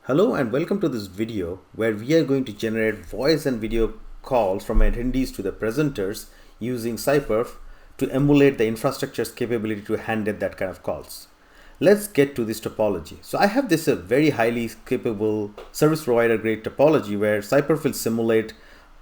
Hello and welcome to this video where we are going to generate voice and video calls from attendees to the presenters using CyPerf to emulate the infrastructure's capability to handle that kind of calls. Let's get to this topology. So I have this very highly capable service provider grade topology where CyPerf will simulate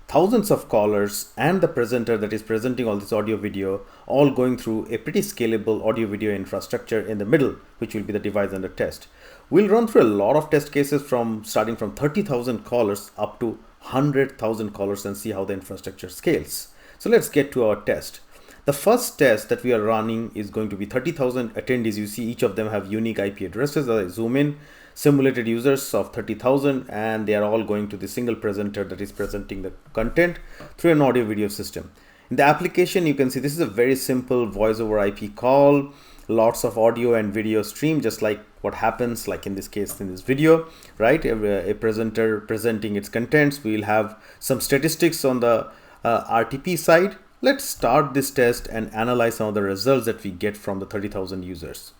thousands of callers and the presenter that is presenting all this audio video all going through a pretty scalable audio video infrastructure in the middle, which will be the device under test. We'll run through a lot of test cases starting from 30,000 callers up to 100,000 callers and see how the infrastructure scales. So let's get to our test. The first test that we are running is going to be 30,000 attendees. You see each of them have unique IP addresses. As I zoom in, simulated users of 30,000, and they are all going to the single presenter that is presenting the content through an audio video system. In the application, you can see this is a very simple voice over IP call, lots of audio and video stream, just like what happens like in this case in this video, right? A presenter presenting its contents. We'll have some statistics on the RTP side. Let's start this test and analyze some of the results that we get from the 30,000 users.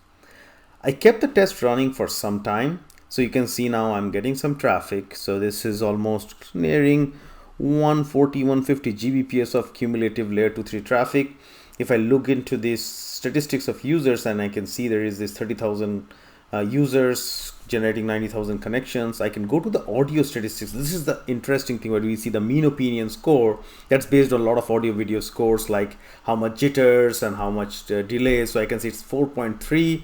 I kept the test running for some time. So you can see now I'm getting some traffic. So this is almost nearing 140, 150 Gbps of cumulative layer 2-3 traffic. If I look into these statistics of users, and I can see there is this 30,000 users generating 90,000 connections. I can go to the audio statistics. This is the interesting thing where we see the mean opinion score that's based on a lot of audio video scores, like how much jitters and how much delay. So I can see it's 4.3.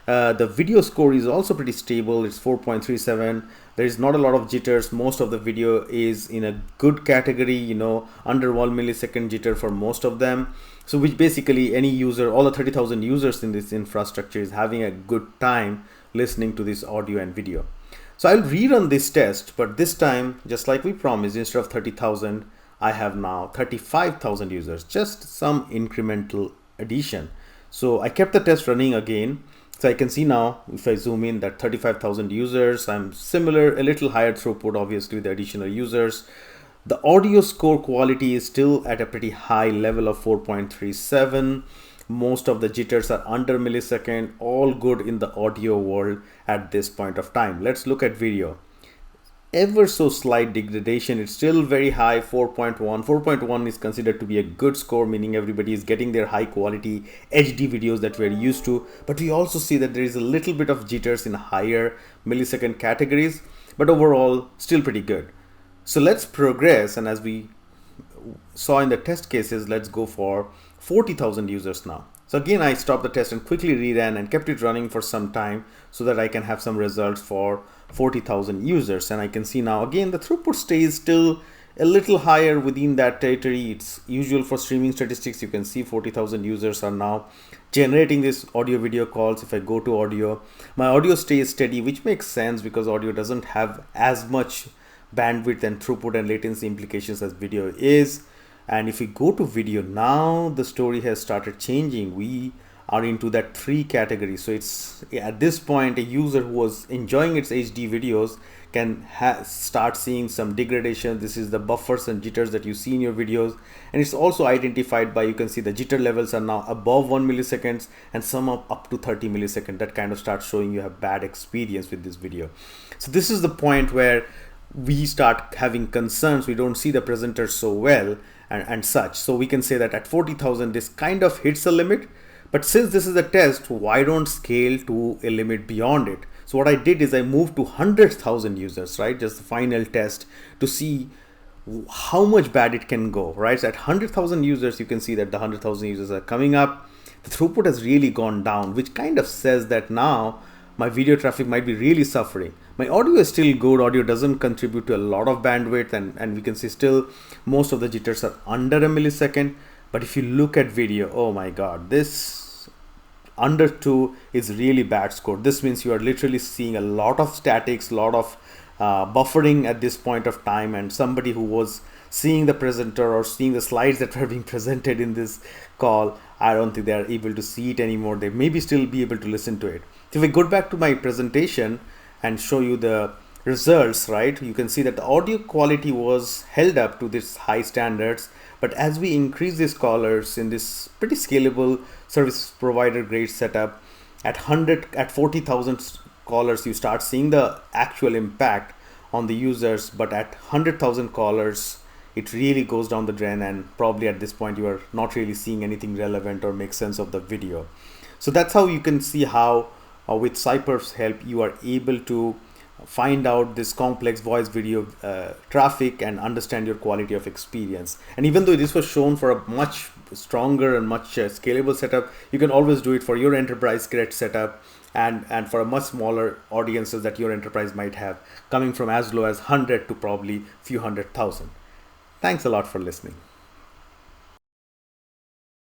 The video score is also pretty stable. It's 4.37. There is not a lot of jitters. Most of the video is in a good category, under 1 millisecond jitter for most of them. So which basically any user, all the 30,000 users in this infrastructure is having a good time listening to this audio and video. So I'll rerun this test, but this time, just like we promised, instead of 30,000, I have now 35,000 users, just some incremental addition. So I kept the test running again. So I can see now, if I zoom in, that 35,000 users, I'm similar, a little higher throughput, obviously, with the additional users. The audio score quality is still at a pretty high level of 4.37. Most of the jitters are under millisecond, all good in the audio world at this point of time. Let's look at video. Ever so slight degradation, it's still very high, 4.1. 4.1 is considered to be a good score, meaning everybody is getting their high quality HD videos that we're used to. But we also see that there is a little bit of jitters in higher millisecond categories, but overall still pretty good. So let's progress, and as we saw in the test cases, let's go for 40,000 users now. So again, I stopped the test and quickly reran and kept it running for some time so that I can have some results for 40,000 users. And I can see now again the throughput stays still a little higher within that territory. It's usual for streaming statistics. You can see 40,000 users are now generating this audio video calls. If I go to audio, my audio stays steady, which makes sense because audio doesn't have as much bandwidth and throughput and latency implications as video is. And if we go to video now, the story has started changing. We are into that 3 categories. So it's at this point, a user who was enjoying its HD videos can start seeing some degradation. This is the buffers and jitters that you see in your videos. And it's also identified by, you can see the jitter levels are now above 1 milliseconds and some up to 30 milliseconds. That kind of starts showing you have bad experience with this video. So this is the point where we start having concerns. We don't see the presenter so well and such. So we can say that at 40,000, this kind of hits a limit. But since this is a test, why don't scale to a limit beyond it? So what I did is I moved to 100,000 users, right? Just the final test to see how much bad it can go, right? So at 100,000 users, you can see that the 100,000 users are coming up. The throughput has really gone down, which kind of says that now my video traffic might be really suffering. My audio is still good. Audio doesn't contribute to a lot of bandwidth, and we can see still most of the jitters are under a millisecond. But if you look at video, oh my God, this under 2 is really bad score. This means you are literally seeing a lot of statics, a lot of buffering at this point of time, and somebody who was seeing the presenter or seeing the slides that were being presented in this call, I don't think they are able to see it anymore. They maybe still be able to listen to it. So if we go back to my presentation and show you the results, right, you can see that the audio quality was held up to this high standards. But as we increase these callers in this pretty scalable service provider grade setup, at 40,000 callers, you start seeing the actual impact on the users, but at 100,000 callers, it really goes down the drain, and probably at this point you are not really seeing anything relevant or make sense of the video. So that's how you can see how with CyPerf's help you are able to find out this complex voice video traffic and understand your quality of experience. And even though this was shown for a much stronger and much scalable setup, you can always do it for your enterprise grade setup and for a much smaller audiences that your enterprise might have, coming from as low as 100 to probably few 100,000. Thanks a lot for listening.